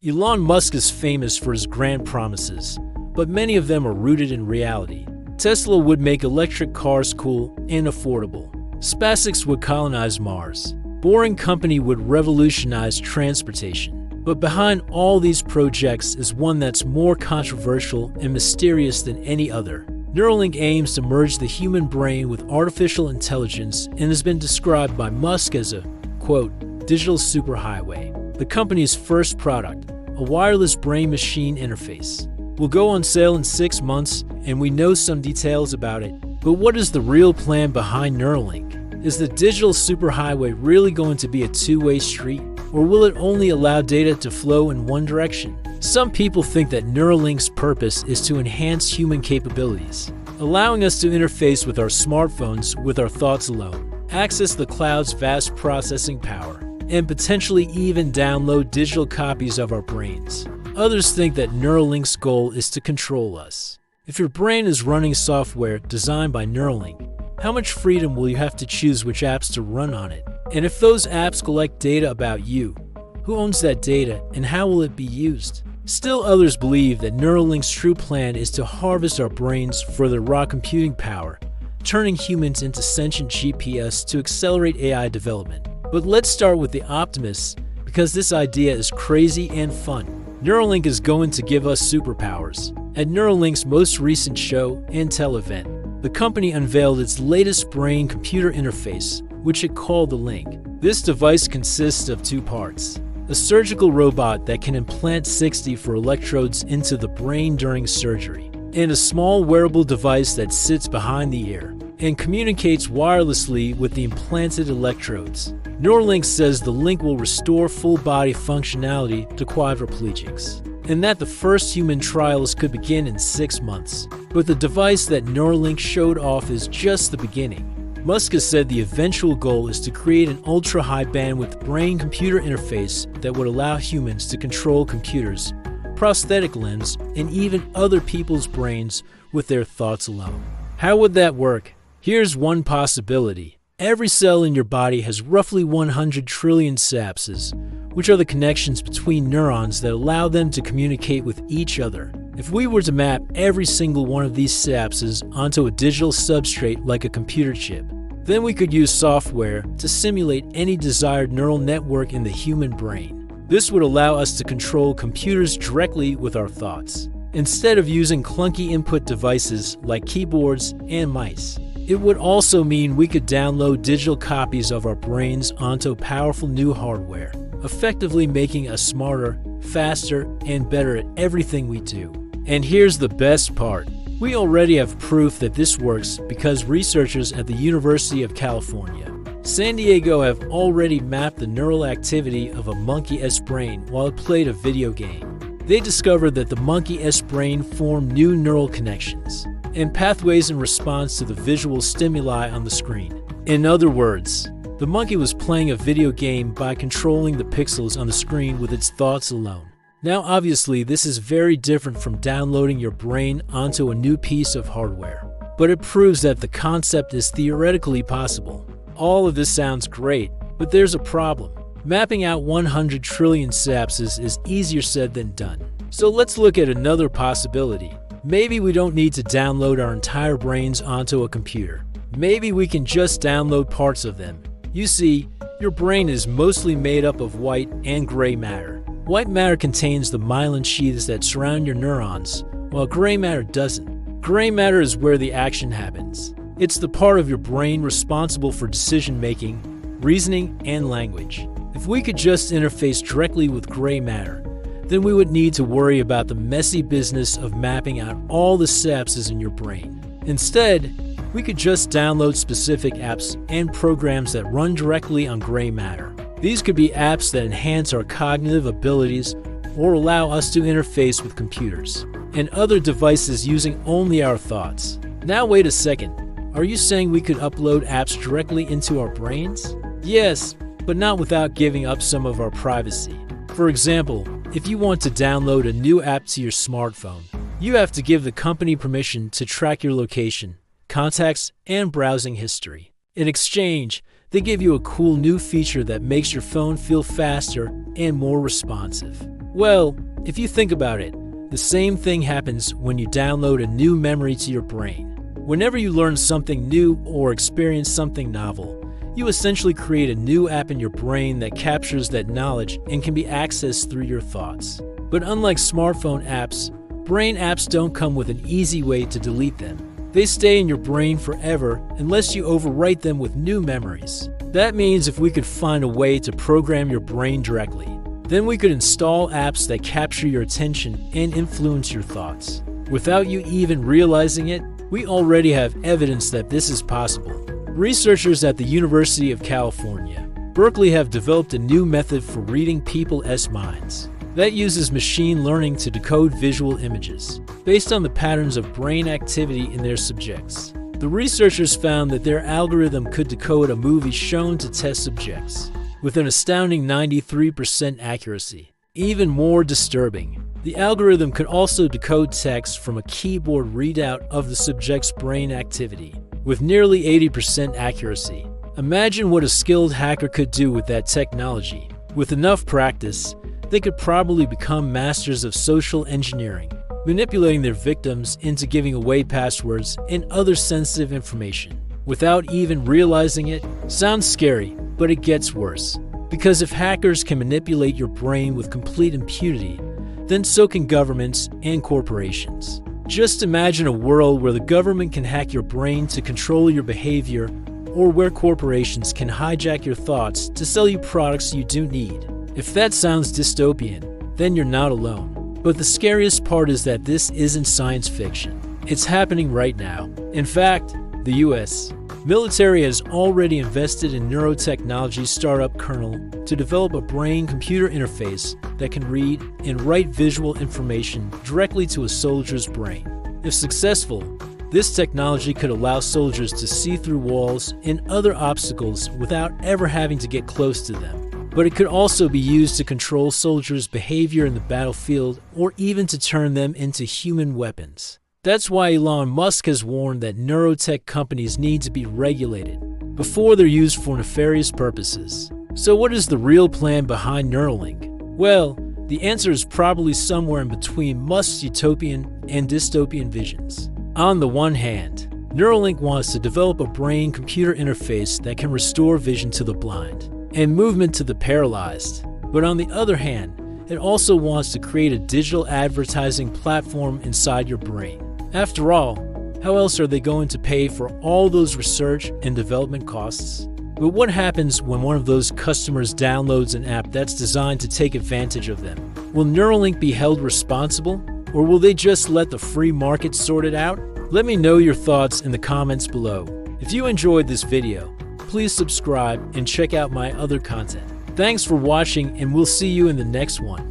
Elon Musk is famous for his grand promises, but many of them are rooted in reality. Tesla would make electric cars cool and affordable. SpaceX would colonize Mars. Boring Company would revolutionize transportation. But behind all these projects is one that's more controversial and mysterious than any other. Neuralink aims to merge the human brain with artificial intelligence and has been described by Musk as a, quote, digital superhighway. The company's first product, a wireless brain-machine interface, will go on sale in 6 months, and we know some details about it. But what is the real plan behind Neuralink? Is the digital superhighway really going to be a two-way street, or will it only allow data to flow in one direction? Some people think that Neuralink's purpose is to enhance human capabilities, allowing us to interface with our smartphones with our thoughts alone, access the cloud's vast processing power, and potentially even download digital copies of our brains. Others think that Neuralink's goal is to control us. If your brain is running software designed by Neuralink, how much freedom will you have to choose which apps to run on it? And if those apps collect data about you, who owns that data and how will it be used? Still, others believe that Neuralink's true plan is to harvest our brains for their raw computing power, turning humans into sentient GPS to accelerate AI development. But let's start with the optimists, because this idea is crazy and fun. Neuralink is going to give us superpowers. At Neuralink's most recent show and tell event, the company unveiled its latest brain-computer interface, which it called the Link. This device consists of 2 parts: a surgical robot that can implant 64 electrodes into the brain during surgery, and a small wearable device that sits behind the ear and communicates wirelessly with the implanted electrodes. Neuralink says the Link will restore full-body functionality to quadriplegics, and that the first human trials could begin in 6 months. But the device that Neuralink showed off is just the beginning. Musk has said the eventual goal is to create an ultra-high bandwidth brain-computer interface that would allow humans to control computers, prosthetic limbs, and even other people's brains with their thoughts alone. How would that work? Here's one possibility. Every cell in your body has roughly 100 trillion synapses, which are the connections between neurons that allow them to communicate with each other. If we were to map every single one of these synapses onto a digital substrate like a computer chip, then we could use software to simulate any desired neural network in the human brain. This would allow us to control computers directly with our thoughts, instead of using clunky input devices like keyboards and mice. It would also mean we could download digital copies of our brains onto powerful new hardware, effectively making us smarter, faster, and better at everything we do. And here's the best part. We already have proof that this works because researchers at the University of California, San Diego have already mapped the neural activity of a monkey's brain while it played a video game. They discovered that the monkey's brain formed new neural connections and pathways in response to the visual stimuli on the screen. In other words, the monkey was playing a video game by controlling the pixels on the screen with its thoughts alone. Now, obviously, this is very different from downloading your brain onto a new piece of hardware, but it proves that the concept is theoretically possible. All of this sounds great, but there's a problem. Mapping out 100 trillion synapses is easier said than done. So let's look at another possibility. Maybe we don't need to download our entire brains onto a computer. Maybe we can just download parts of them. You see, your brain is mostly made up of white and gray matter. White matter contains the myelin sheaths that surround your neurons, while gray matter doesn't. Gray matter is where the action happens. It's the part of your brain responsible for decision-making, reasoning, and language. If we could just interface directly with gray matter, then we would need to worry about the messy business of mapping out all the synapses in your brain. Instead, we could just download specific apps and programs that run directly on gray matter. These could be apps that enhance our cognitive abilities or allow us to interface with computers and other devices using only our thoughts. Now wait a second, are you saying we could upload apps directly into our brains? Yes, but not without giving up some of our privacy. For example, if you want to download a new app to your smartphone, you have to give the company permission to track your location, contacts, and browsing history. In exchange, they give you a cool new feature that makes your phone feel faster and more responsive. Well, if you think about it, the same thing happens when you download a new memory to your brain. Whenever you learn something new or experience something novel, you essentially create a new app in your brain that captures that knowledge and can be accessed through your thoughts. But unlike smartphone apps, brain apps don't come with an easy way to delete them. They stay in your brain forever unless you overwrite them with new memories. That means if we could find a way to program your brain directly, then we could install apps that capture your attention and influence your thoughts. Without you even realizing it, we already have evidence that this is possible. Researchers at the University of California, Berkeley have developed a new method for reading people's minds that uses machine learning to decode visual images based on the patterns of brain activity in their subjects. The researchers found that their algorithm could decode a movie shown to test subjects with an astounding 93% accuracy. Even more disturbing, the algorithm could also decode text from a keyboard readout of the subject's brain activity with nearly 80% accuracy. Imagine what a skilled hacker could do with that technology. With enough practice, they could probably become masters of social engineering, manipulating their victims into giving away passwords and other sensitive information without even realizing it. Sounds scary, but it gets worse. Because if hackers can manipulate your brain with complete impunity, then so can governments and corporations. Just imagine a world where the government can hack your brain to control your behavior, or where corporations can hijack your thoughts to sell you products you do need. If that sounds dystopian, then you're not alone. But the scariest part is that this isn't science fiction. It's happening right now. In fact, the US military has already invested in neurotechnology startup Kernel to develop a brain-computer interface that can read and write visual information directly to a soldier's brain. If successful, this technology could allow soldiers to see through walls and other obstacles without ever having to get close to them. But it could also be used to control soldiers' behavior in the battlefield or even to turn them into human weapons. That's why Elon Musk has warned that neurotech companies need to be regulated before they're used for nefarious purposes. So what is the real plan behind Neuralink? Well, the answer is probably somewhere in between Musk's utopian and dystopian visions. On the one hand, Neuralink wants to develop a brain-computer interface that can restore vision to the blind and movement to the paralyzed. But on the other hand, it also wants to create a digital advertising platform inside your brain. After all, how else are they going to pay for all those research and development costs? But what happens when one of those customers downloads an app that's designed to take advantage of them? Will Neuralink be held responsible, or will they just let the free market sort it out? Let me know your thoughts in the comments below. If you enjoyed this video, please subscribe and check out my other content. Thanks for watching, and we'll see you in the next one.